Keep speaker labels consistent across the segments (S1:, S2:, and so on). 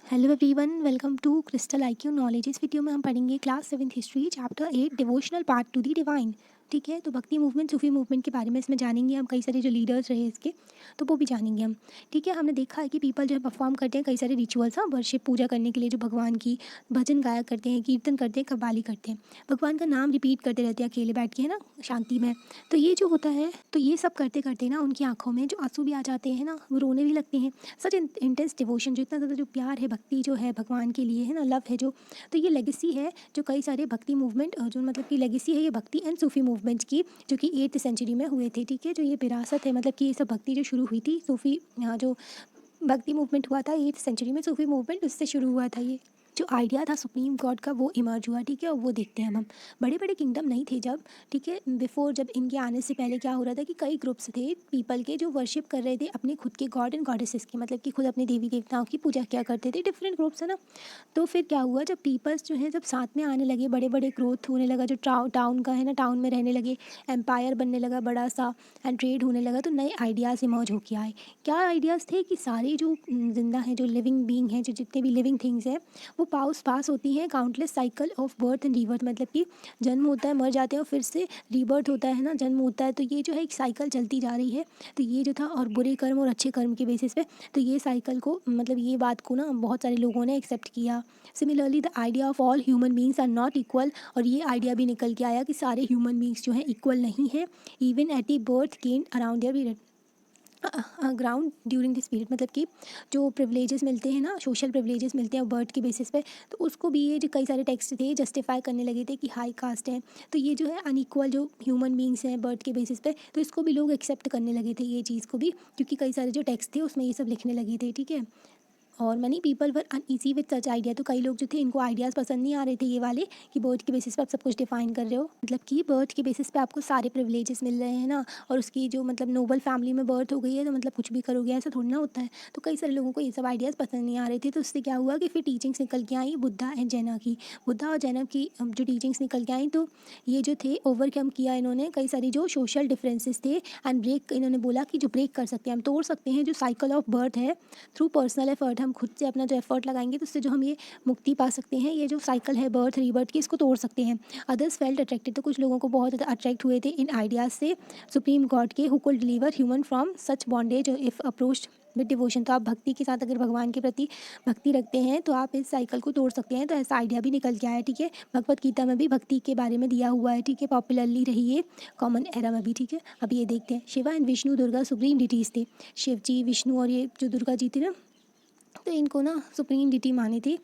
S1: Hello everyone, welcome to Crystal IQ knowledge. इस video में हम पढ़ेंगे क्लास 7 हिस्ट्री चैप्टर 8 डिवोशनल पार्ट टू दी डिवाइन। ठीक है, तो भक्ति मूवमेंट, सूफी मूवमेंट के बारे में इसमें जानेंगे हम। कई सारे जो लीडर्स रहे इसके, तो वो भी जानेंगे हम। ठीक है, हमने देखा है कि पीपल जो है परफॉर्म करते हैं कई सारे रिचुअल्स, हाँ, वर्शिप, पूजा करने के लिए, जो भगवान की भजन गाया करते हैं, कीर्तन करते हैं, कव्वाली करते हैं, भगवान का नाम रिपीट करते रहते हैं अकेले बैठ के, है ना, शांति में। तो ये जो होता है, तो ये सब करते करते ना उनकी आंखों में जो आंसू भी आ जाते हैं ना, वो रोने भी लगते हैं। सच इंटेंस डिवोशन, जो इतना ज़्यादा जो प्यार है, भक्ति जो है भगवान के लिए, है ना, लव है जो, तो ये लेगेसी है जो कई सारे भक्ति मूवमेंट, जो मतलब कि लेगेसी है ये भक्ति एंड सूफी मूवमेंट की, जो कि 8th सेंचुरी में हुए थे। ठीक है, जो ये विरासत है, मतलब कि ये सब भक्ति जो शुरू हुई थी, सूफी, यहाँ जो भक्ति मूवमेंट हुआ था 8th सेंचुरी में, सूफी मूवमेंट उससे शुरू हुआ था। ये जो आइडिया था सुप्रीम गॉड का, वो इमर्ज हुआ। ठीक है, और वो देखते हैं हम। बड़े बड़े किंगडम नहीं थे जब, ठीक है, बिफोर, जब इनके आने से पहले क्या हो रहा था कि कई ग्रुप्स थे पीपल के जो वर्शिप कर रहे थे अपने खुद के गॉड एंड गॉडेसेस के, मतलब कि खुद अपने देवी देवताओं की पूजा क्या करते थे, डिफरेंट ग्रुप्स, है ना। तो फिर क्या हुआ, जब पीपल्स जो है जब साथ में आने लगे, बड़े बड़े ग्रोथ होने लगा, जो टाउन का है ना, टाउन में रहने लगे, एम्पायर बनने लगा बड़ा सा, एंड ट्रेड होने लगा, तो नए आइडियाज़ इमर्ज होके आए। क्या आइडियाज़ थे कि सारे जो जिंदा हैं, जो लिविंग बींग हैं, जो जितने भी लिविंग थिंग्स हैं, वो पास होती हैं countless cycle of birth and rebirth, मतलब कि जन्म होता है, मर जाते हैं और फिर से रीबर्थ होता है ना, जन्म होता है। तो ये जो है एक साइकिल चलती जा रही है। तो ये जो था, और बुरे कर्म और अच्छे कर्म के बेसिस पे, तो ये साइकिल को, मतलब ये बात को ना बहुत सारे लोगों ने एक्सेप्ट किया। Similarly the idea of all human beings are not equal, और ये आइडिया भी निकल के आया कि सारे ह्यूमन बींग्स जो हैं इक्वल नहीं है, even at the birth gain around there period ground during this period, मतलब कि जो प्रिवलेजेस मिलते हैं ना, सोशल प्रिवलेजेस मिलते हैं बर्थ के बेसिस पे, तो उसको भी ये जो कई सारे टेक्स्ट थे जस्टिफाई करने लगे थे कि हाई कास्ट है, तो ये जो है अनइक्वल जो ह्यूमन बींग्स हैं बर्थ के बेसिस पे, तो इसको भी लोग एक्सेप्ट करने लगे थे ये चीज़ को भी, क्योंकि कई सारे जो टेक्स्ट थे उसमें ये सब लिखने लगे थे। ठीक है, और money people were uneasy with such idea, तो कई लोग जो थे इनको आइडियाज़ पसंद नहीं आ रहे थे ये वाले, कि बर्थ के बेसिस पे आप सब कुछ डिफाइन कर रहे हो, मतलब कि बर्थ के बेसिस पे आपको सारे प्रिविलेजेस मिल रहे हैं ना, और उसकी जो मतलब नोबल फैमिली में बर्थ हो गई है तो मतलब कुछ भी करोगे, ऐसा थोड़ी ना होता है। तो कई सारे लोगों को ये सब आइडियाज़ पसंद नहीं आ रहे थे। तो उससे क्या हुआ कि फिर टीचिंग्स निकल के आई बुद्धा एंड जैना की। बुद्धा और जैना की जो टीचिंग्स निकल के आई, तो ये जो थे ओवरकम किया इन्होंने कई सारी जो सोशल डिफरेंसेस थे, एंड ब्रेक, इन्होंने बोला कि जो ब्रेक कर सकते हैं, हम तोड़ सकते हैं जो साइकिल ऑफ बर्थ है थ्रू पर्सनल एफर्ट। हम खुद से अपना जो एफर्ट लगाएंगे तो उससे जो हम ये मुक्ति पा सकते हैं, ये जो साइकिल है बर्थ रीबर्थ की, इसको तोड़ सकते हैं। अदर्स फेल्ट अट्रैक्टेड, तो कुछ लोगों को बहुत ज़्यादा अट्रैक्ट हुए थे इन आइडियाज़ से सुप्रीम गॉड के, who could deliver human from such bondage if approached with devotion. तो आप भक्ति के साथ अगर भगवान के प्रति भक्ति रखते हैं तो आप इस साइकिल को तोड़ सकते हैं। तो ऐसा आइडिया भी निकल के आया। ठीक है, भगवत गीता में भी भक्ति के बारे में दिया हुआ है। ठीक है, पॉपुलरली रही ये कॉमन एरा में भी। ठीक है, अब ये देखते हैं। Shiva and Vishnu Durga supreme deities थे। शिव जी, विष्णु और ये जो दुर्गा जी थी ना, तो इनको ना सुप्रीम डिटी मानी थी।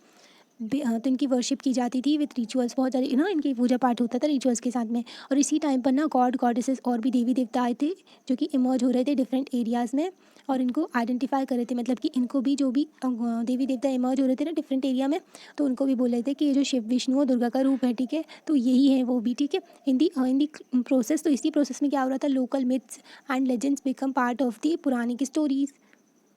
S1: तो इनकी वर्शिप की जाती थी विद रिचुअल्स, बहुत सारे ना इनकी पूजा पाठ होता था रिचुअल्स के साथ में। और इसी टाइम पर ना गॉड गॉडेसेस और भी देवी देवता आए थे, जो कि इमर्ज हो रहे थे डिफरेंट एरियाज़ में, और इनको आइडेंटिफाई कर रहे थे, मतलब कि इनको भी जो भी देवी देवता इमर्ज हो रहे थे ना डिफरेंट एरिया में, तो उनको भी बोल रहे थे कि ये जो शिव विष्णु और दुर्गा का रूप है, ठीक है, तो यही है वो भी। ठीक है, इन दी प्रोसेस, तो इसी प्रोसेस में क्या हो रहा था, local myths and legends become part of the पुरानी स्टोरीज।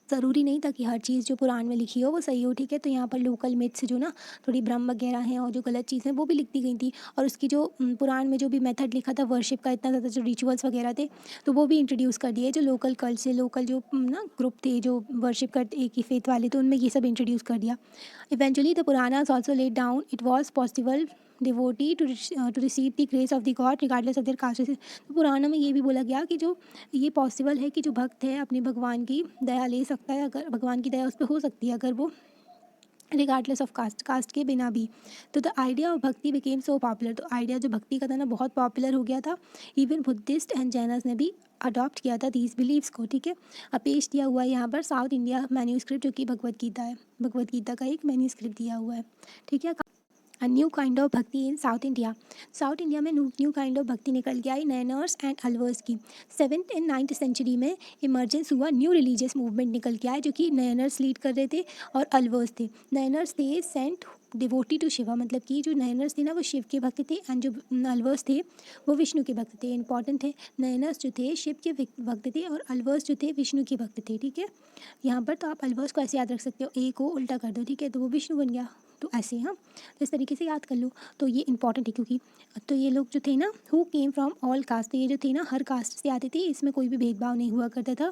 S1: ज़रूरी नहीं था कि हर चीज़ जो पुराण में लिखी हो वो सही हो। ठीक है, तो यहाँ पर लोकल मिथ्स जो ना थोड़ी भ्रम वगैरह हैं, और जो गलत चीज़ें वो भी लिख दी गई थी। और उसकी जो पुराण में जो भी मेथड लिखा था वर्शिप का, इतना ज़्यादा जो रिचुअल्स वगैरह थे, तो वो भी इंट्रोड्यूस कर दिए। जो लोकल कल्ट से, लोकल जो ना ग्रुप थे जो वर्शिप करते एक ही फेथ वाले, तो उनमें ये सब इंट्रोड्यूस कर दिया। Eventually the Puranas also laid down it was possible devotee to receive the grace of the god regardless of their caste. तो पुराना में ये भी बोला गया कि जो ये पॉसिबल है कि जो भक्त है अपने भगवान की दया ले सकता है, अगर भगवान की दया उस पर हो सकती है, अगर वो रिगार्डलेस ऑफ कास्ट के बिना भी। तो द आइडिया ऑफ भक्ति बिकेम सो पॉपुलर, तो आइडिया जो भक्ति का था ना बहुत पॉपुलर हो गया था। इवन बुद्धिस्ट एंड जैनस ने भी अडॉप्ट किया था दीज बिलीव्स को। ठीक है, अब पेश दिया हुआ है यहाँ पर साउथ इंडिया मैन्यूस्क्रिप्ट, जो कि भगवत गीता है, भगवत गीता का एक मैन्यूस्क्रिप्ट दिया हुआ है। ठीक है, अ न्यू काइंड ऑफ भक्ति इन साउथ इंडिया। साउथ इंडिया में न्यू काइंड ऑफ भक्ति निकल के आई नयनर्स एंड अलवर्स की। 7th एंड 9th सेंचुरी में इमर्जेंस हुआ, न्यू रिलीजियस मूवमेंट निकल के आए, जो कि नयनर्स लीड कर रहे थे और अलवर्स थे। नयनर्स थे सेंट डिवोटी टू शिवा, मतलब कि जो नयनर्स थे ना वो शिव के भक्त थे, एंड जो अलवर्स थे वो विष्णु के भक्त थे। इंपॉर्टेंट है, नयनर्स जो थे शिव के भक्त थे और अलवर्स जो थे विष्णु के भक्त थे। ठीक है, यहाँ पर तो आप अलवर्स को ऐसे याद रख सकते हो, ए को उल्टा कर दो, ठीक है, तो वो विष्णु बन गया, तो ऐसे, हाँ, तो इस तरीके से याद कर लो। तो ये इंपॉर्टेंट है क्योंकि तो ये लोग जो थे ना, who came from all cast, तो ये जो थे ना हर कास्ट से आते थे, इसमें कोई भी भेदभाव नहीं हुआ करता था।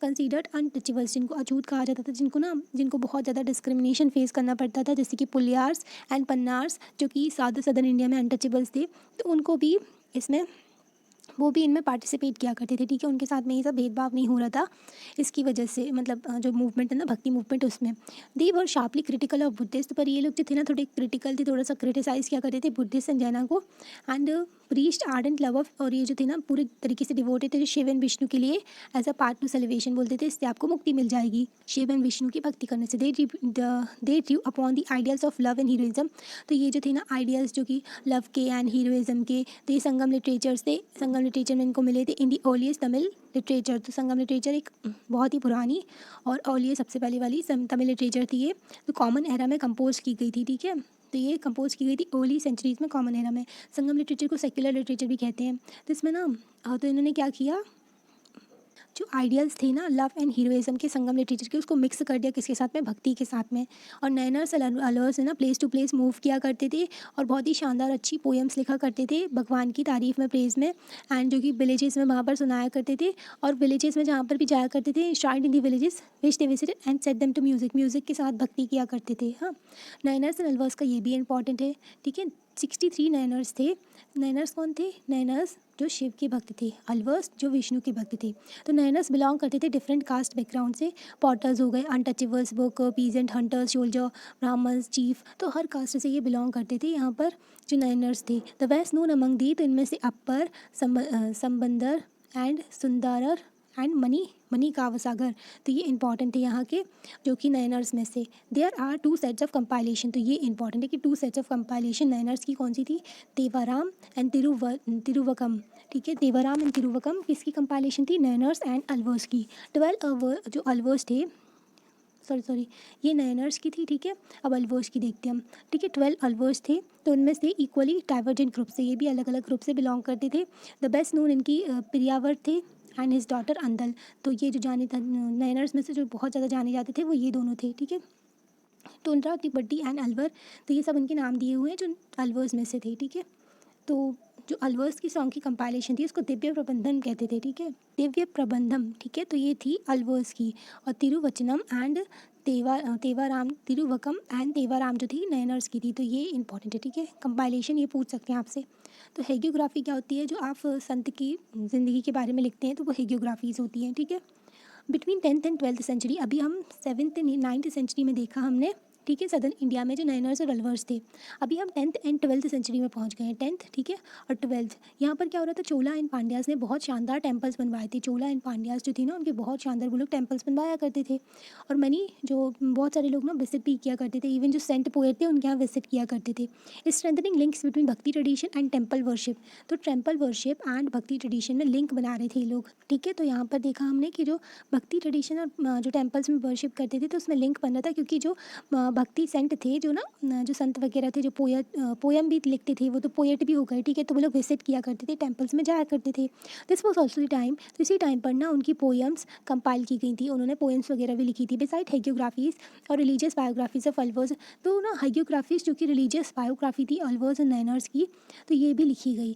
S1: कंसीडर्ड अनटचेबल्स, जिनको अछूत कहा जाता था, जिनको बहुत ज़्यादा डिस्क्रिमिनेशन फेस करना पड़ता था, जैसे कि पुलियार्स एंड पन्नार्स, जो कि सदर्न इंडिया में अनटचेबल्स थे, तो उनको भी इसमें वो भी इनमें पार्टिसिपेट किया करते थे, ठीक है। उनके साथ में ये सब भेदभाव नहीं हो रहा था, इसकी वजह से मतलब जो मूवमेंट है ना भक्ति मूवमेंट, उसमें दे वर शार्पली क्रिटिकल ऑफ बुद्धिस्ट, पर ये लोग जो थे ना थोड़े क्रिटिकल थे, थोड़ा सा क्रिटिसाइज़ किया करते थे बुद्धिस्ट एंड जैना को। And priest ardent love of, और ये जो थे ना पूरे तरीके से डिवोटेड थे शिव एंड विष्णु के लिए, as a path to celebration बोलते थे, इससे आपको मुक्ति मिल जाएगी शिव एंड विष्णु की भक्ति करने से। दे Drew upon the ideals of love and heroism, तो ये जो थे ना आइडियल्स जो कि लव के एंड हीरोइज्म के, तो ये संगम लिटरेचर्स थे, संगम लिटरेचर में इनको मिले थे इन दी अर्लीस्ट तमिल लिटरेचर। तो संगम लिटरेचर एक बहुत ही पुरानी और अर्लीस्ट सबसे पहले वाली तमिल लिटरेचर थी ये, तो कॉमन एरा में कंपोज की गई थी, ठीक है। तो ये कंपोज की गई थी अर्ली सेंचुरीज़ में कॉमन एरा में। संगम लिटरेचर को सेक्युलर लिटरेचर भी कहते हैं। तो इसमें ना तो इन्होंने क्या किया, जो आइडियल्स थे ना लव एंड हीरोइज्म के संगम लिटरेचर के, उसको मिक्स कर दिया किसके साथ में, भक्ति के साथ में। और नैनर्स अलवर्स ना प्लेस टू प्लेस मूव किया करते थे और बहुत ही शानदार अच्छी पोएम्स लिखा करते थे भगवान की तारीफ में, प्रेज में, एंड जो कि विलेजेस में वहाँ पर सुनाया करते थे। और विलेजेस में जहाँ पर भी जाया करते थे, shined in the villages which they visited and set them to music के साथ भक्ति किया करते थे। हाँ, नैनर्स एंड अलवर्स का ये भी इंपॉर्टेंट है, ठीक है। 63 नैनर्स थे। नैनर्स कौन थे, नैनर्स जो शिव के भक्त थे, अलवर्स जो विष्णु के भक्त थे। तो नैनर्स बिलोंग करते थे डिफरेंट कास्ट बैकग्राउंड से, पॉटर्स हो गए, untouchables, worker, peasant, hunters, soldier, Brahmins, chief, तो हर कास्ट से ये बिलोंग करते थे यहाँ पर जो नैनर्स थे। The best known among the, तो इनमें से Appar, Sambandar and Sundarar and Manikkavasagar, तो ये इंपॉर्टेंट है यहाँ के जो कि नैनर्स में से। There are 2 sets of compilation, तो ये इंपॉर्टेंट है कि 2 सेट्स ऑफ कंपाइलेशन नैनर्स की कौन सी थी, देवाराम एंड तिरुवकम, ठीक है। देवाराम एंड तिरुवकम किसकी कंपाइलेशन थी, नैनर्स एंड अलवर्स की। 12 जो अलवर्स थे, सॉरी ये नैनर्स की थी, ठीक है। अब अलवर्स की देखते हैं हम, ठीक है। 12 अलवर्स थे, तो उनमें से इक्वली डाइवर्जेंट ग्रुप से, ये भी अलग अलग ग्रुप से बिलोंग करते थे। द बेस्ट नोन इनकी प्रियावर थे एंड हिज डॉटर अंदल, तो ये जो नैनर्स में से जो बहुत ज़्यादा जाने जाते थे वो ये दोनों थे, ठीक है। टुंड्रा, तिब्बती एंड अलवर, तो ये सब उनके नाम दिए हुए हैं जो अलवर्स में से थे, ठीक है। तो जो अलवर्स की सॉन्ग की कंपाइलेशन थी उसको दिव्य प्रबंधन कहते थे, ठीक है, दिव्य प्रबंधम, ठीक है। तो ये थी अलवर्स की। और तिरुवचनम एंड तेवाराम, तिरुवकम एंड तेवाराम जो थी नैनर्स की थी। तो ये इंपॉर्टेंट है, ठीक है, कंपाइलेशन ये पूछ सकते हैं आपसे। तो हेगियोग्राफी क्या होती है, जो आप संत की ज़िंदगी के बारे में लिखते हैं तो वो हेगियोग्राफीज़ होती हैं, ठीक है। Between 10th and 12th century, अभी हम 7th एंड 9th सेंचुरी में देखा हमने, ठीक है, सदर्न इंडिया में जो नैनर्स और अलवर्स थे। अभी हम 10th एंड 12th सेंचुरी में पहुंच गए हैं, 10th, ठीक है, और 12th। यहाँ पर क्या हो रहा था, चोला एंड पांड्यास ने बहुत शानदार टेम्पल्स बनवाए थे। चोला एंड पांड्यास जो थी ना, उनके बहुत शानदार वो लोग टेम्पल्स बनवाया करते थे। और मनी जो बहुत सारे लोग ना विजिट भी किया करते थे, इवन जो सेंट पोएट थे उनके यहाँ विजिट किया करते थे। स्ट्रेंथनिंग लिंक्स बिटवीन भक्ति ट्रेडिशन एंड टेम्पल वर्शिप, तो टेम्पल वर्शिप एंड भक्ति ट्रेडिशन में लिंक बना रहे थे ये लोग, ठीक है। तो यहाँ पर देखा हमने कि जो भक्ति ट्रेडिशन और जो टेम्पल्स में वर्शिप करते थे तो उसमें लिंक बन रहा था, क्योंकि जो भक्ति सेंट थे, जो ना जो संत वगैरह थे, जो पोयम भी लिखते थे, वो तो पोएट भी हो गए, ठीक है। तो वो लोग विजिट किया करते थे, टेम्पल्स में जाया करते थे। This was also the time, तो इसी टाइम पर ना उनकी पोएम्स कंपाइल की गई थी, उन्होंने पोएम्स वगैरह भी लिखी थी, बिसाइड हेगियोग्राफीज़ और रिलीजियस बायोग्राफीज ऑफ अलवर्स। तो ना हेगियोग्राफीज जो कि रिलीजियस बायोग्राफी थी अलवर्स एंड नैनर्स की, तो ये भी लिखी गई।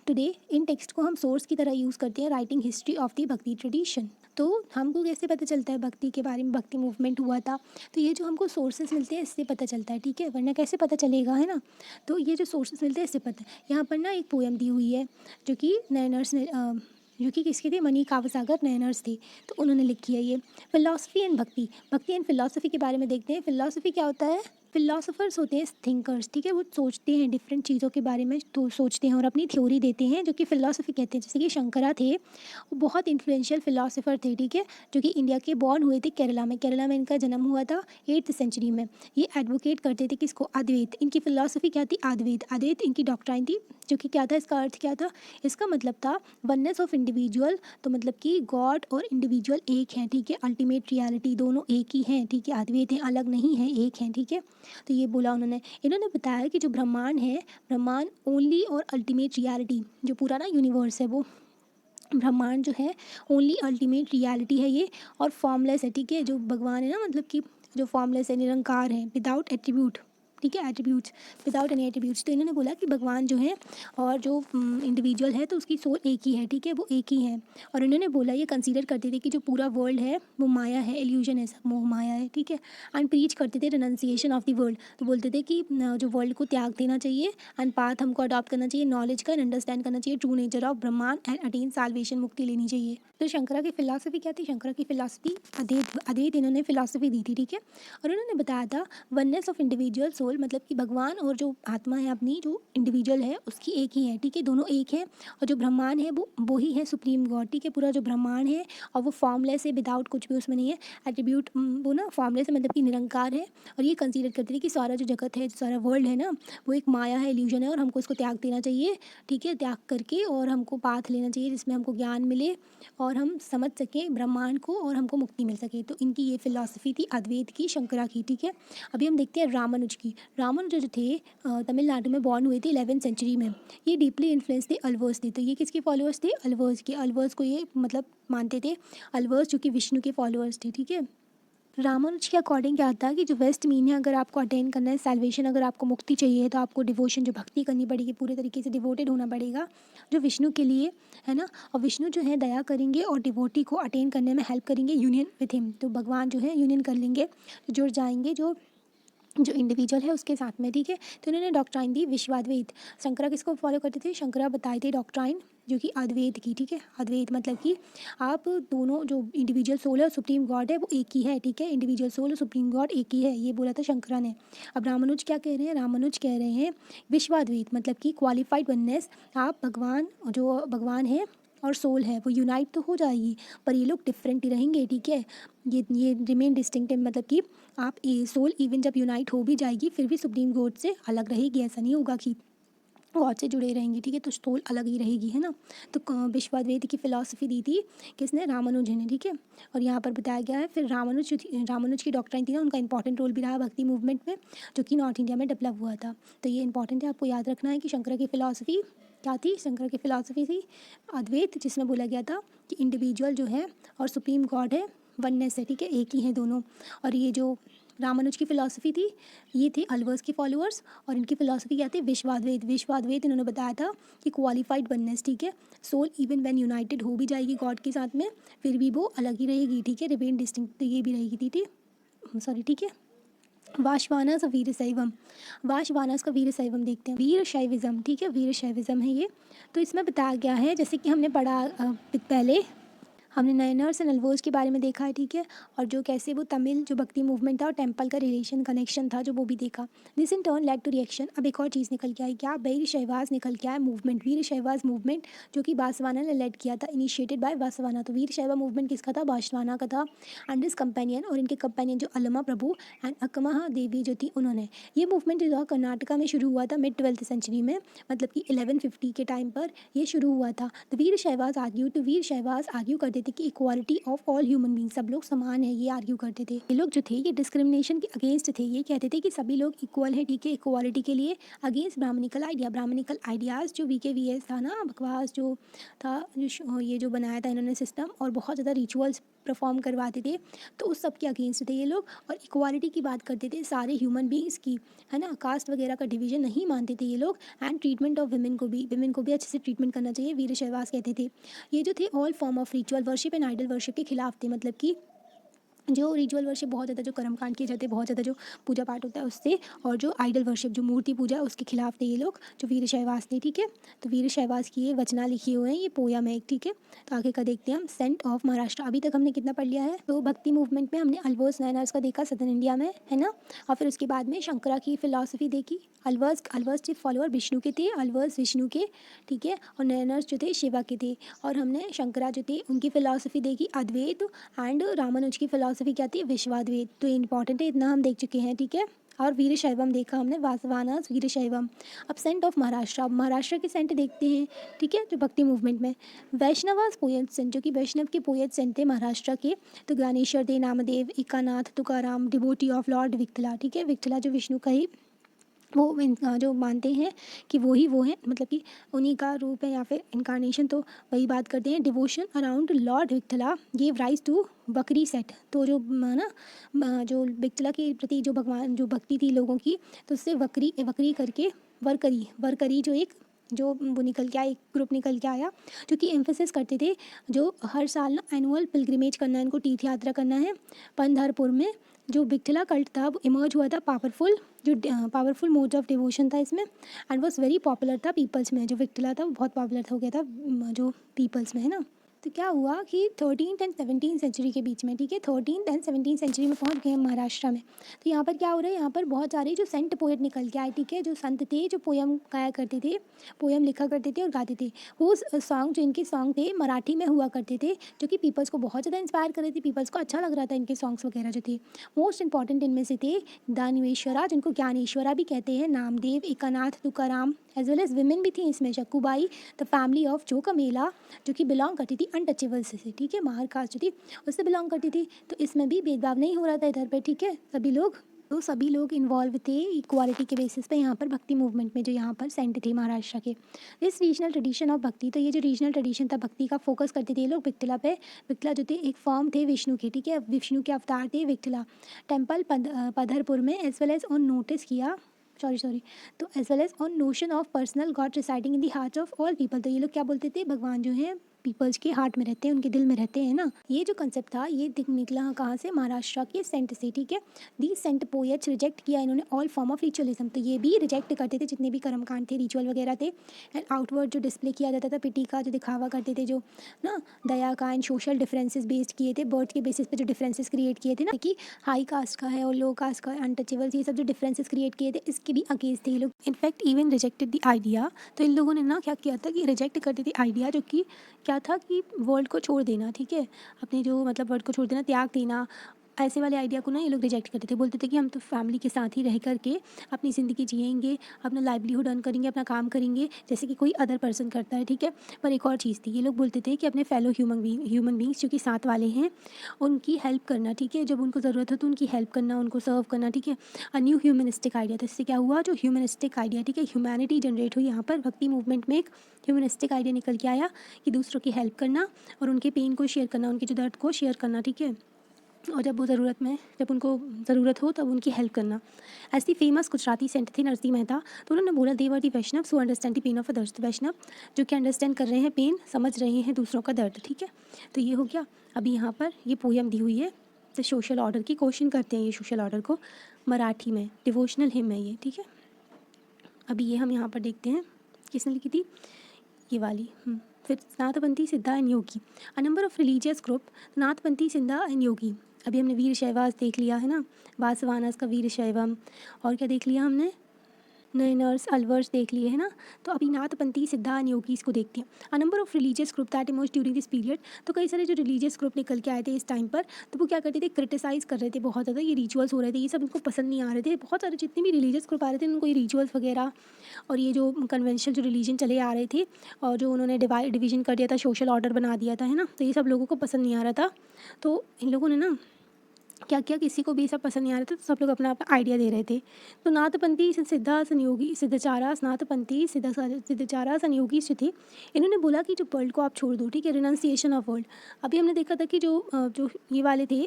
S1: टुडे इन टेक्स्ट को हम सोर्स की तरह यूज़ करते हैं, राइटिंग हिस्ट्री ऑफ द भक्ति ट्रेडिशन। तो हमको कैसे पता चलता है भक्ति के बारे में, भक्ति मूवमेंट हुआ था, तो ये जो हमको सोर्सेज मिलते हैं इससे पता चलता है, ठीक है, वरना कैसे पता चलेगा, है ना। तो ये जो सोर्सेज मिलते हैं इससे पता है। यहाँ पर ना एक पोएम दी हुई है जो कि नैनर्स ने जो कि किसके थे, मनी कावसागर नैनर्स थे, तो उन्होंने लिखी है ये। फिलॉसफी एंड भक्ति, भक्ति एंड फिलॉसफी के बारे में देखते हैं। फिलॉसफी क्या होता है, फिलोसोफर्स होते हैं थिंकर्स, ठीक है, वो सोचते हैं डिफरेंट चीज़ों के बारे में, तो सोचते हैं और अपनी थ्योरी देते हैं, जो कि फिलोसफी कहते हैं। जैसे कि शंकरा थे, वो बहुत इन्फ्लुएंशियल फिलोसोफर थे, ठीक है, जो कि इंडिया के बॉर्न हुए थे केरला में इनका जन्म हुआ था 8th सेंचुरी में। ये एडवोकेट करते थे किसको, अद्वैत। इनकी फिलोसफी क्या थी, अद्वैत इनकी डॉक्ट्राइन थी, जो कि क्या था, इसका अर्थ क्या था, इसका मतलब था वननेस ऑफ इंडिविजुअल, तो मतलब कि गॉड और इंडिविजुअल एक हैं, ठीक है, अल्टीमेट रियलिटी दोनों एक ही हैं, ठीक है, अद्वैत हैं, अलग नहीं है, एक हैं, ठीक है। तो ये बोला इन्होंने बताया कि जो ब्रह्मांड है, ब्रह्मांड ओनली और अल्टीमेट रियलिटी, जो पूरा ना यूनिवर्स है वो ब्रह्मांड जो है ओनली अल्टीमेट रियलिटी है ये, और फॉर्मलेस है, ठीक है, जो भगवान है ना, मतलब कि जो फॉर्मलेस है, निरंकार है, विदाउट एट्रीब्यूट, ठीक है, एट्रीब्यूट्स, विदाउट एनी एट्रीब्यूट्स। तो इन्होंने बोला कि भगवान जो है और जो इंडिविजुअल है तो उसकी सोल एक ही है, ठीक है, वो एक ही है। और इन्होंने बोला, ये कंसीडर करते थे कि जो पूरा वर्ल्ड है वो माया है, इल्यूजन है, सब मोह माया है, ठीक है। एंड प्रीच करते थे रिनंसिएशन ऑफ द वर्ल्ड, तो बोलते थे कि जो वर्ल्ड को त्याग देना चाहिए एंड पाथ हमको अडॉप्ट करना चाहिए, नॉलेज का अंडरस्टैंड करना चाहिए ट्रू नेचर ऑफ ब्रह्मांड एंड अटेन साल्वेशन, मुक्ति लेनी चाहिए। तो शंकरा की फिलॉसफी क्या थी? शंकरा की फिलॉसफी अद्वैत इन्होंने फिलॉसफी दी थी, ठीक है। और उन्होंने बताया था वननेस ऑफ इंडिविजुअल सोल, मतलब कि भगवान और जो आत्मा है अपनी, जो इंडिविजुअल है उसकी एक ही है, ठीक है, दोनों एक है। और जो ब्रह्मांड है वो ही है सुप्रीम गॉड, ठीक है। पूरा जो ब्रह्मांड है और वो फॉर्मलेस है, विदाउट कुछ भी उसमें नहीं है एट्रीब्यूट, वो ना फॉर्मलेस है, मतलब कि निरंकार है। और ये कंसीडर करते थे कि सारा जो जगत है, जो सारा वर्ल्ड है ना, वो एक माया है, इल्यूजन है, और हमको इसको त्याग देना चाहिए, ठीक है, त्याग करके और हमको पाथ लेना चाहिए जिसमें हमको ज्ञान मिले और हम समझ सकें ब्रह्मांड को और हमको मुक्ति मिल सके। तो इनकी ये फिलॉसफी थी अद्वैत की, शंकरा की, ठीक है। अभी हम देखते हैं रामानुज की। रामानुज जो थे तमिलनाडु में बॉर्न हुए थे 11th सेंचुरी में। ये डीपली इन्फ्लुएंस थे अल्वर्स थे। तो ये किसके फॉलोअर्स थे? अल्वर्स के। अल्वर्स को ये मतलब मानते थे, अल्वर्स जो कि विष्णु के फॉलोअर्स थे, ठीक है। रामानुज के अकॉर्डिंग क्या था कि जो वेस्ट मीन है, अगर आपको अटेन करना है सैल्वेशन, अगर आपको मुक्ति चाहिए तो आपको डिवोशन, जो भक्ति करनी पड़ेगी, पूरे तरीके से डिवोटेड होना पड़ेगा जो विष्णु के लिए है ना। और विष्णु जो है दया करेंगे और डिवोटी को अटेन करने में हेल्प करेंगे, यूनियन विथ हिम। तो भगवान जो है यूनियन कर लेंगे, जुड़ जाएंगे जो इंडिविजुअल है उसके साथ में, ठीक है। तो इन्होंने डॉक्ट्राइन दी विश्वाद्वैत। शंकरा किसको फॉलो करते थे? शंकरा बताए थे डॉक्ट्राइन जो कि अद्वैत की, ठीक है। अद्वैत मतलब कि आप दोनों, जो इंडिविजुअल सोल और सुप्रीम गॉड है वो एक ही है, ठीक है। इंडिविजुअल सोल और सुप्रीम गॉड एक ही है, ये बोला था शंकरा ने। अब रामानुज क्या कह रहे हैं? रामानुज कह रहे हैं विश्वाद्वैत, मतलब कि क्वालिफाइड वननेस। आप भगवान, जो भगवान है और सोल है वो यूनाइट तो हो जाएगी, पर ये लोग डिफरेंट ही रहेंगे, ठीक है। ये रिमेन डिस्टिंक्टिव, मतलब कि आप ये सोल इवन जब यूनाइट हो भी जाएगी फिर भी सुप्रीम गॉड से अलग रहेगी। ऐसा नहीं होगा कि गॉड से जुड़े रहेंगे, ठीक है। तो सोल अलग ही रहेगी, है ना। तो विश्वाद्वैत की फिलॉसफी दी थी किसने? रामानुज ने, ठीक है। और यहाँ पर बताया गया है फिर रामानुज की डॉक्ट्राइन थी ना, उनका इंपॉर्टेंट रोल भी रहा भक्ति मूवमेंट में, जो कि नॉर्थ इंडिया में डेवलप हुआ था। तो ये इंपॉर्टेंट है, आपको याद रखना है कि शंकरा की फिलॉसफी क्या थी? शंकर की फिलॉसफी थी अद्वैत, जिसमें बोला गया था कि इंडिविजुअल जो है और सुप्रीम गॉड है, वननेस है, ठीक है, एक ही है दोनों। और ये जो रामानुज की फिलॉसफी थी, ये थे अल्वर्स के फॉलोअर्स, और इनकी फिलॉसफी क्या थी? विश्वाद्वैत इन्होंने बताया था कि क्वालिफाइड वननेस, ठीक है। सोल इवन व्हेन यूनाइटेड हो भी जाएगी गॉड के साथ में, फिर भी वो अलग ही रहेगी, ठीक है, रिमेन डिस्टिंक्ट, तो ये भी रहेगी थी, सॉरी, ठीक है। वाशवानस और वीर शैवम। वाशवानस का वीर शैवम देखते हैं। वीर शैविज्म, ठीक है, वीर शैविज्म है ये। तो इसमें बताया गया है, जैसे कि हमने पढ़ा पहले, हमने नयनर्स एंड अल्वर्स के बारे में देखा है, ठीक है। और जो कैसे वो तमिल जो भक्ति मूवमेंट था और टेम्पल का रिलेशन कनेक्शन था, जो वो भी देखा। This in turn led to reaction. अब एक और चीज़ निकल के आई, क्या? वीर शैवाज निकल के आया मूवमेंट, वीर शैवाज मूवमेंट, जो कि बासवाना ने लेड किया था, इनिशिएटेड बाय बासवाना। तो वीर शैवा मूवमेंट किसका था? बासवाना का था। एंड दिस कंपेनियन, और इनके कंपेनियन जो अलमा प्रभु एंड अकमहा देवी जो थी, उन्होंने ये मूवमेंट जो था कर्नाटका में शुरू हुआ था मिड 12th सेंचुरी में, मतलब कि 1150 के टाइम पर ये शुरू हुआ था। तो वीर शैवाज आर्ग्यू करते थे कि equality of all human being, सब लोग समान है, ये आर्ग्यू करते थे। ये लोग जो थे ये डिस्क्रिमिनेशन के अगेंस्ट थे, ये कहते थे कि सभी लोग इक्वल है, ठीक है, इक्वालिटी के लिए अगेंस्ट ब्राह्मणिकल आइडियाज़ जो VKVS था ना, बकवास जो था, ये जो बनाया था इन्होंने सिस्टम, और बहुत ज़्यादा रिचुअल्स परफॉर्म करवाते थे, तो उस सब के अगेंस्ट थे ये लोग। और इक्वालिटी की बात करते थे सारे ह्यूमन बींग्स की, है ना, कास्ट वगैरह का डिवीजन नहीं मानते थे ये लोग। एंड ट्रीटमेंट ऑफ विमेन को भी अच्छे से ट्रीटमेंट करना चाहिए, वीर शैवाज कहते थे। ये जो थे all form of ritual worship and idol worship के खिलाफ थे, मतलब कि जो रिचुअल वर्शिप बहुत ज़्यादा जो कर्मकांड किए जाते हैं, बहुत ज़्यादा जो पूजा पाठ होता है उससे, और जो आइडल वर्शिप जो मूर्ति पूजा है उसके खिलाफ थे ये लोग, जो वीर शैवाज थे, ठीक है। तो वीर शैवाज की ये वचना लिखी हुए हैं, ये पोयम है एक, ठीक है। तो आगे का देखते हैं हम, सेंट ऑफ महाराष्ट्र। अभी तक हमने कितना पढ़ लिया है? तो भक्ति मूवमेंट में हमने अल्वर्स नयनर्स का देखा सदर्न इंडिया में, है ना। और फिर उसके बाद में शंकरा की फिलॉसफी देखी। अल्वर्स के फॉलोअर विष्णु के थे, अल्वर्स विष्णु के, ठीक है, और नयनर्स जो थे शिवा के थे। और हमने शंकरा जो थे उनकी फिलॉसफी देखी अद्वैत, एंड रामानुज की फिलॉसफी क्या थी? विश्वाद्वैत। तो इंपॉर्टेंट है, इतना हम देख चुके हैं, ठीक है। और वीर शैवम देखा हमने, वासवानस वीर शैवम। अब सेंट ऑफ महाराष्ट्र, अब महाराष्ट्र के सेंट देखते हैं, ठीक है, जो भक्ति मूवमेंट में वैष्णवास पोएट सेंट, जो कि वैष्णव के पोएट सेंट थे महाराष्ट्र के। तो Dnyaneshwar they, Namdev, Eknath, Tukaram, devotee of lord Vitthala, ठीक है, विठला जो विष्णु का ही जो मानते हैं कि वो हैं, मतलब कि उन्हीं का रूप है या फिर इनकारनेशन। तो वही बात करते हैं, devotion around lord Vitthala give rise to Varkari sect. तो जो जो विक्टला के प्रति जो भगवान जो भक्ति थी लोगों की, तो उससे वकरी वकरी करके वरकरी जो वो निकल के आया, एक ग्रुप निकल के आया जो कि एम्फेसिस करते थे जो हर साल ना एनुअल पिलग्रिमेज करना है, इनको तीर्थ यात्रा करना है पंढरपुर में। जो विक्टला कल्ट था वो इमर्ज हुआ था पावरफुल मोड ऑफ डिवोशन था इसमें, एंड वॉज वेरी पॉपुलर था पीपल्स में। जो विक्टला था वो बहुत पॉपुलर हो गया था जो पीपल्स में, है ना। तो क्या हुआ कि 13th एंड 17th सेंचुरी के बीच में, ठीक है, 13th एंड 17th सेंचुरी में पहुंच गए महाराष्ट्र में। तो यहाँ पर क्या हो रहा है, यहाँ पर बहुत सारे जो सेंट पोएट निकल के आए, ठीक है, जो संत थे जो पोयम गाया करते थे, पोयम लिखा करते थे और गाते थे। वो सॉन्ग जो इनके सॉन्ग थे मराठी में हुआ करते थे, जो कि पीपल्स को बहुत ज़्यादा इंस्पायर कर रहे थे, पीपल्स को अच्छा लग रहा था इनके सॉन्ग्स वगैरह जो थे। मोस्ट इंपॉर्टेंट इनमें से थे दानवेश्वरा, जिनको ज्ञानेश्वरा भी कहते हैं, Namdev, Eknath, Tukaram, as well as women भी थी इसमें, Sakkubai, the family of Chokhamela, जो कि बिलोंग करती थी अनटचेबल्स से, ठीक है, माहर कास्ट जो थी उससे बिलोंग करती थी। तो इसमें भी भेदभाव नहीं हो रहा था इधर पर, ठीक है, सभी लोग इन्वॉल्व थे इक्वालिटी के बेसिस पे यहाँ पर भक्ति मूवमेंट में, जो यहाँ पर सेंट थे महाराष्ट्र के। दिस रीजनल ट्रेडिशन ऑफ भक्ति, तो ये जो रीजनल ट्रेडिशन था भक्ति का, फोकस करते थे ये लोग विक्टला पे। विक्टला जो थे एक फॉर्म थे विष्णु के, ठीक है, विष्णु के अवतार थे विक्टला। टेम्पल पधरपुर में as well as on notice किया सॉरी तो as well as on notion of personal god residing in the heart of all people. तो ये लोग क्या बोलते थे, भगवान जो है पीपल्स के हार्ट में रहते हैं, उनके दिल में रहते हैं ना। ये जो कंसेप्ट था ये निकला कहाँ से, महाराष्ट्र के सेंट से, ठीक है। दी सेंट पोएट्स रिजेक्ट किया इन्होंने ऑल फॉर्म ऑफ रिचुअलिज्म। तो ये भी रिजेक्ट करते थे जितने भी कर्मकांड थे, रिचुअल वगैरह थे, एंड आउटवर्ड जो डिस्प्ले किया जाता था पिटी का, जो दिखावा करते थे, जो ना दया का, एंड सोशल डिफरेंसेस बेस्ड किए थे, बर्थ के बेसिस पे जो डिफरेंसेस क्रिएट किए थे ना, कि हाई कास्ट का है और लो कास्ट का, अनटचेबल्स, ये सब जो डिफरेंसेस क्रिएट किए थे, इसके भी अगेंस्ट थे ये लोग। In fact even rejected the idea. तो इन लोगों ने ना क्या किया था कि रिजेक्ट करते थे आइडिया, जो कि क्या था कि वर्ल्ड को छोड़ देना, ठीक है, अपने जो मतलब वर्ल्ड को छोड़ देना, त्याग देना, ऐसे वाले आइडिया को ना ये लोग रिजेक्ट करते थे। बोलते थे कि हम तो फैमिली के साथ ही रह करके अपनी ज़िंदगी जिएंगे, अपना लाइवलीहुड अर्न करेंगे, अपना काम करेंगे जैसे कि कोई अदर पर्सन करता है, ठीक है। पर एक और चीज़ थी, ये लोग बोलते थे कि अपने फेलो ह्यूमन बींग्स जो कि साथ वाले हैं उनकी हेल्प करना, ठीक है, जब उनको ज़रूरत हो तो उनकी हेल्प करना, उनको सर्व करना, ठीक है। A new humanistic idea. तो इससे क्या हुआ, जो ह्यूमनिस्टिक आइडिया, ठीक है, ह्यूमैनिटी जनरेट हुई यहाँ पर भक्ति मूवमेंट में। एक ह्यूमनिस्टिक आइडिया निकल के आया कि दूसरों की हेल्प करना और उनके पेन को शेयर करना, उनके जो दर्द को शेयर करना, ठीक है, और जब उनको ज़रूरत हो तब उनकी हेल्प करना। ऐसी फेमस गुजराती सेंट थे नरसिंह मेहता। तो उन्होंने बोला, they were the Vaishnav so understand the pain of others. Vaishnav जो कि अंडरस्टैंड कर रहे हैं पेन, समझ रहे हैं दूसरों का दर्द, ठीक है। तो ये हो गया। अभी यहाँ पर ये पोयम दी हुई है, तो सोशल ऑर्डर की क्वेश्चन करते हैं ये सोशल ऑर्डर को, मराठी में डिवोशनल हिम है ये, ठीक है। अभी ये हम यहाँ पर देखते हैं किसने लिखी थी, ये वाली। फिर नाथपंथी, सिद्धा and Yogi, a number of religious group, Nathpanthi, सिद्धा एंड योगी। अभी हमने वीर शैवास देख लिया है ना, वासवानस का वीर शैवम, और क्या देख लिया हमने, नयनर्स अलवर्स देख लिए है ना। तो अभी नाथपंथी, सिद्धा एंड योगीज को देखते हैं। A number of religious group that emerge during this period. तो कई सारे जो रिलीजियस ग्रुप निकल के आए थे इस टाइम पर, तो वो क्या करते थे, क्रिटिसाइज़ कर रहे थे बहुत ज़्यादा, ये रिचुअल्स हो रहे थे, ये सब इनको पसंद नहीं आ रहे थे। बहुत सारे जितने भी रिलीजियस ग्रुप आ रहे थे उनको ये रिचुअल्स वगैरह और ये जो कन्वेंशनल जो रिलीजन चले आ रहे थे, और जो उन्होंने डिवीजन कर दिया था, सोशल ऑर्डर बना दिया था, है ना, तो ये सब लोगों को पसंद नहीं आ रहा था। तो इन लोगों ने ना क्या किया, किसी को भी सब पसंद नहीं आ रहा था, तो सब लोग अपना अपना आइडिया दे रहे थे। तो नाथपंथी, सिद्धासन योगी, सिद्धचारास, नाथपंथी, सिद्धचारास एंड योगीज जो थे, इन्होंने बोला कि जो वर्ल्ड को आप छोड़ दो, ठीक है, रिनाउंसिएशन ऑफ वर्ल्ड। अभी हमने देखा था कि जो ये वाले थे,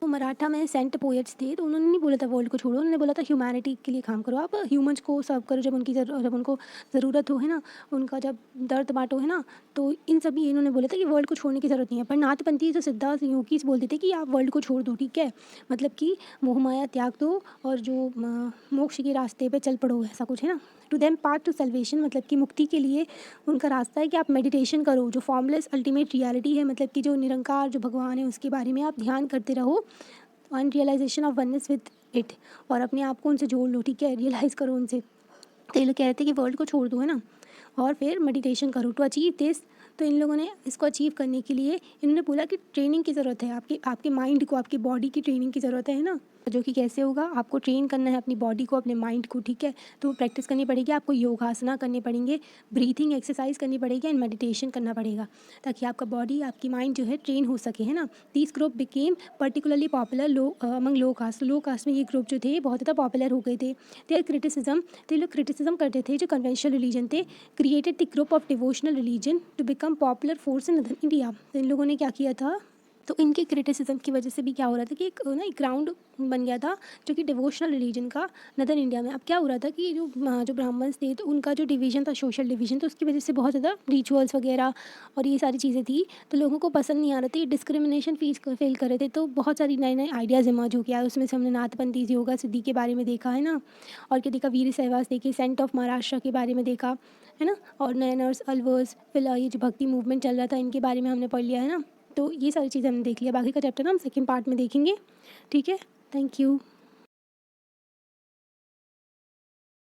S1: तो मराठा में सेंट पोएट्स थे, तो उन्होंने नहीं बोला था वर्ल्ड को छोड़ो, उन्होंने बोला था ह्यूमैनिटी के लिए काम करो, आप ह्यूमन्स को सर्व करो, जब उनको ज़रूरत हो, है ना, उनका जब दर्द बांटो, है ना। तो इन सभी इन्होंने बोला था कि वर्ल्ड को छोड़ने की ज़रूरत नहीं है। पर नाथपंथी जो सिद्धार्थ योगीज बोलते थे कि आप वर्ल्ड को छोड़ दो, ठीक है, मतलब कि मोहमाया त्याग दो और जो मोक्ष के रास्ते पे चल पड़ो, ऐसा कुछ है ना। To them path to salvation, मतलब कि मुक्ति के लिए उनका रास्ता है कि आप मेडिटेशन करो, जो फॉर्मलेस अल्टीमेट रियलिटी है, मतलब कि जो निरंकार जो भगवान है उसके बारे में आप ध्यान करते रहो, on realization of oneness with it, और अपने आप को उनसे जोड़ लो, ठीक है, रियलाइज़ करो उनसे। तो ये लोग कह रहे थे कि वर्ल्ड को छोड़ दो, है ना, और फिर मेडिटेशन करो टू अचीव दिस। तो इन लोगों ने इसको अचीव करने के लिए इन्होंने बोला कि ट्रेनिंग की ज़रूरत है, आपके माइंड को, आपकी बॉडी की ट्रेनिंग की ज़रूरत है ना। जो कि कैसे होगा, आपको ट्रेन करना है अपनी बॉडी को, अपने माइंड को, ठीक है। तो प्रैक्टिस करनी पड़ेगी, आपको योगासना करने पड़ेंगे, ब्रीथिंग एक्सरसाइज करनी पड़ेगी एंड मेडिटेशन करना पड़ेगा, ताकि आपका बॉडी, आपकी माइंड जो है ट्रेन हो सके, है ना। This group became particularly popular among low caste. Low caste में ये ग्रुप जो थे बहुत ज़्यादा पॉपुलर हो गए थे। देयर क्रिटिसिज्म, तो लोग क्रिटिसिज्म करते थे जो कन्वेंशनल रिलीजन थे। Created the group of devotional religion to become popular force in India. तो इन लोगों ने क्या किया था, तो इनके क्रिटिसिज्म की वजह से भी क्या हो रहा था कि एक ग्राउंड बन गया था जो कि डिवोशनल रिलीजन का नदर इंडिया में। अब क्या हो रहा था कि जो ब्राह्मण्स थे, तो उनका जो डिवीज़न था, सोशल डिवीज़न, तो उसकी वजह से बहुत ज़्यादा रिचुअल्स वगैरह और ये सारी चीज़ें थी, तो लोगों को पसंद नहीं आ रहा था, ये डिस्क्रिमिनेशन फील कर रहे थे। तो बहुत सारी नए नए आइडियाज़ इमर्ज हो गया। उसमें से हमने नाथपंथी योगा सिद्धि के बारे में देखा, है ना, और क्या देखा, वीर सहवास देखे, सेंट ऑफ महाराष्ट्र के बारे में देखा, है ना, और नयनर्स, अलवर्स, फिलहाल ये जो भक्ति मूवमेंट चल रहा था, इनके बारे में हमने पढ़ लिया, है ना। तो ये सारी चीज़ें हमने देख लिया। बाकी का चैप्टर ना हम सेकंड पार्ट में देखेंगे, ठीक है। Thank you.